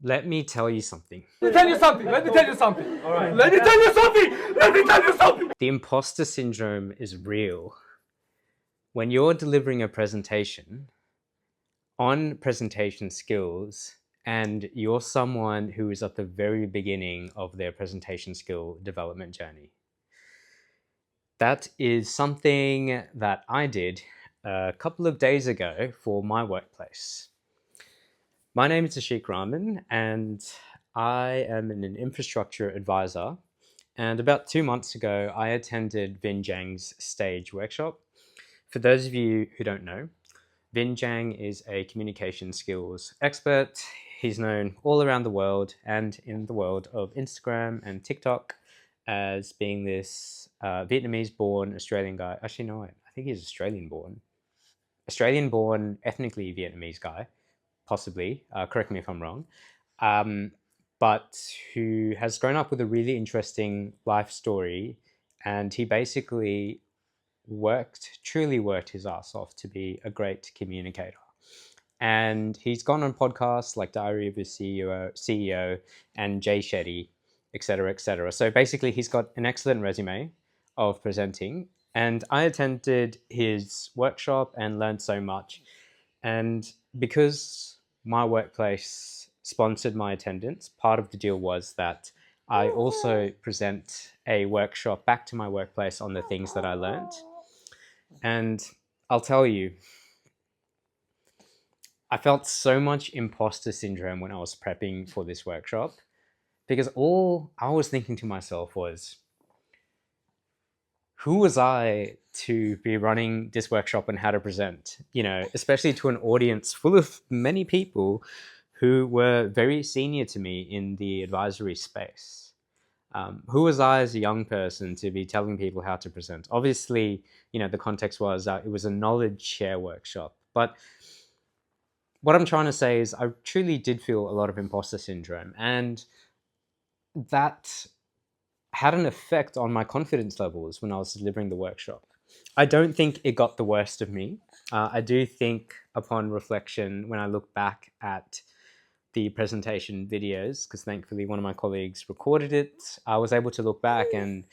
Let me tell you something. Let me tell you something. Let me tell you something. All right. Let me tell you something. Let me tell you something. The imposter syndrome is real. When you're delivering a presentation on presentation skills and you're someone who is at the very beginning of their presentation skill development journey. That is something that I did a couple of days ago for my workplace. My name is Ashik Rahman, and I am an infrastructure advisor. And about 2 months ago, I attended Vinh Giang's stage workshop. For those of you who don't know, Vinh Giang is a communication skills expert. He's known all around the world and in the world of Instagram and TikTok as being this Vietnamese-born Australian guy. Actually, no, I think he's Australian-born. Australian-born, ethnically Vietnamese guy, possibly. Correct me if I'm wrong. But who has grown up with a really interesting life story, and he basically truly worked his ass off to be a great communicator. And he's gone on podcasts like Diary of a CEO and Jay Shetty, etc., etc. So basically, he's got an excellent resume of presenting. And I attended his workshop and learned so much. And because my workplace sponsored my attendance, part of the deal was that I also present a workshop back to my workplace on the things that I learned. And I'll tell you, I felt so much imposter syndrome when I was prepping for this workshop, because all I was thinking to myself was, who was I to be running this workshop on how to present, especially to an audience full of many people who were very senior to me in the advisory space. Who was I as a young person to be telling people how to present? Obviously, the context was it was a knowledge share workshop. But what I'm trying to say is I truly did feel a lot of imposter syndrome. And that had an effect on my confidence levels when I was delivering the workshop. I don't think it got the worst of me. I do think upon reflection, when I look back at the presentation videos, because thankfully one of my colleagues recorded it, I was able to look back and,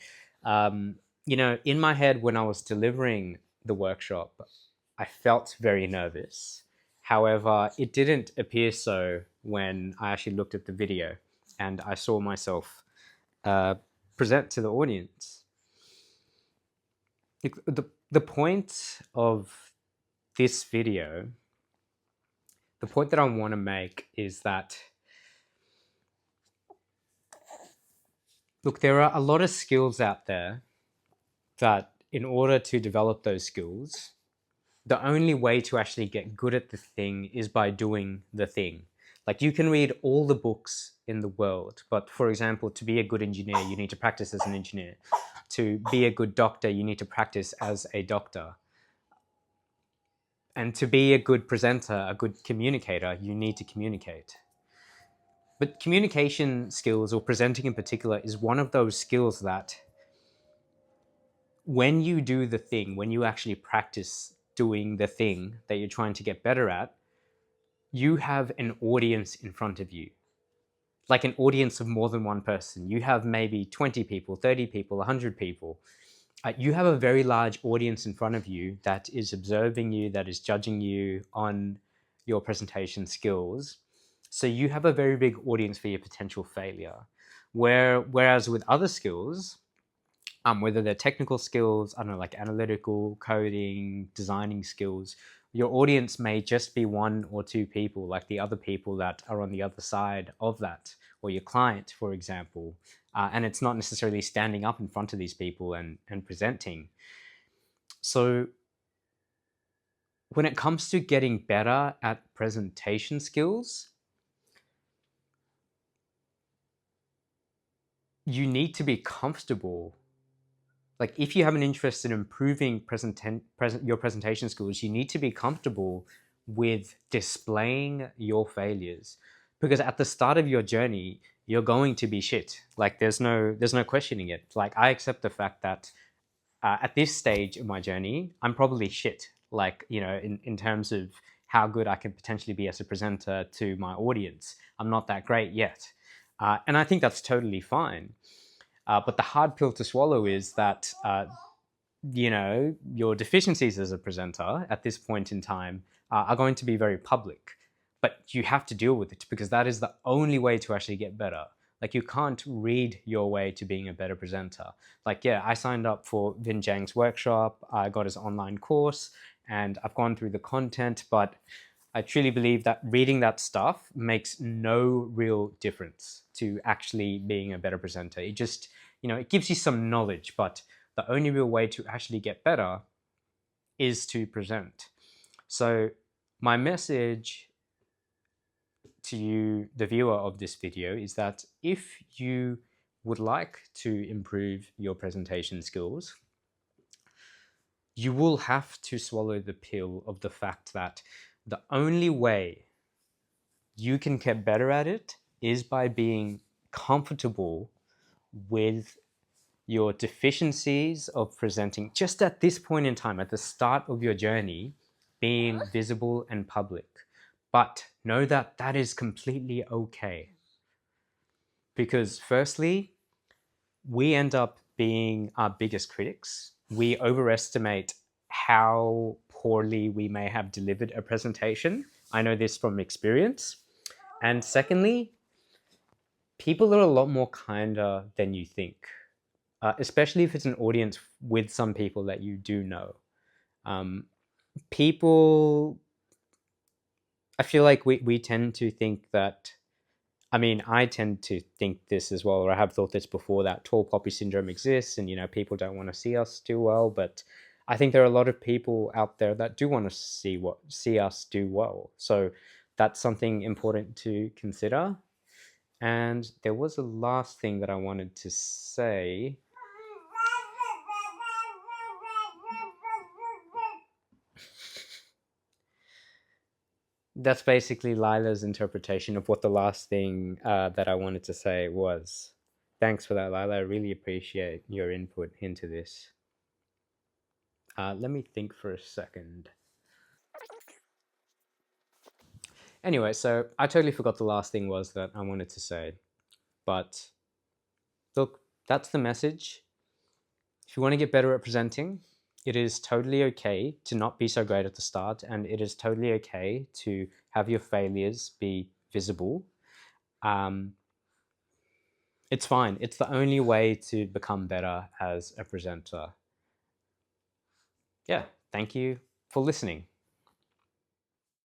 in my head when I was delivering the workshop, I felt very nervous. However, it didn't appear so when I actually looked at the video and I saw myself present to the audience. The point of this video, the point that I want to make is that, look, there are a lot of skills out there that in order to develop those skills, the only way to actually get good at the thing is by doing the thing. Like, you can read all the books in the world, but for example, to be a good engineer, you need to practice as an engineer. To be a good doctor, you need to practice as a doctor. And to be a good presenter, a good communicator, you need to communicate. But communication skills, or presenting in particular, is one of those skills that when you do the thing, when you actually practice doing the thing that you're trying to get better at, you have an audience in front of you. Like an audience of more than one person. You have maybe 20 people, 30 people, 100 people. You have a very large audience in front of you that is observing you, that is judging you on your presentation skills. So you have a very big audience for your potential failure. Whereas with other skills, whether they're technical skills, I don't know, like analytical, coding, designing skills, your audience may just be one or two people, like the other people that are on the other side of that, or your client, for example. And it's not necessarily standing up in front of these people and presenting. So when it comes to getting better at presentation skills, you need to be comfortable. Like, if you have an interest in improving your presentation skills, you need to be comfortable with displaying your failures, because at the start of your journey, you're going to be shit. Like, there's no questioning it. Like, I accept the fact that at this stage of my journey, I'm probably shit. Like, in terms of how good I can potentially be as a presenter to my audience. I'm not that great yet. And I think that's totally fine. But the hard pill to swallow is that, your deficiencies as a presenter at this point in time are going to be very public. But you have to deal with it because that is the only way to actually get better. Like, you can't read your way to being a better presenter. Like, yeah, I signed up for Vinh Giang's workshop, I got his online course, and I've gone through the content, but I truly believe that reading that stuff makes no real difference to actually being a better presenter. It just, it gives you some knowledge, but the only real way to actually get better is to present. So my message to you, the viewer of this video, is that if you would like to improve your presentation skills, you will have to swallow the pill of the fact that the only way you can get better at it is by being comfortable with your deficiencies of presenting just at this point in time, at the start of your journey, being visible and public. But know that that is completely okay. Because firstly, we end up being our biggest critics. We overestimate how poorly we may have delivered a presentation. I know this from experience. And secondly, people are a lot more kinder than you think, especially if it's an audience with some people that you do know. People, I feel like we tend to think that, I tend to think this as well, or I have thought this before, that tall poppy syndrome exists and, people don't want to see us do well. But I think there are a lot of people out there that do want to see us do well. So that's something important to consider. And there was a last thing that I wanted to say. That's basically Lila's interpretation of what the last thing that I wanted to say was. Thanks for that, Lila. I really appreciate your input into this. Let me think for a second. Anyway, so I totally forgot the last thing was that I wanted to say. But look, that's the message. If you want to get better at presenting, it is totally okay to not be so great at the start, and it is totally okay to have your failures be visible. It's fine. It's the only way to become better as a presenter. Yeah, thank you for listening.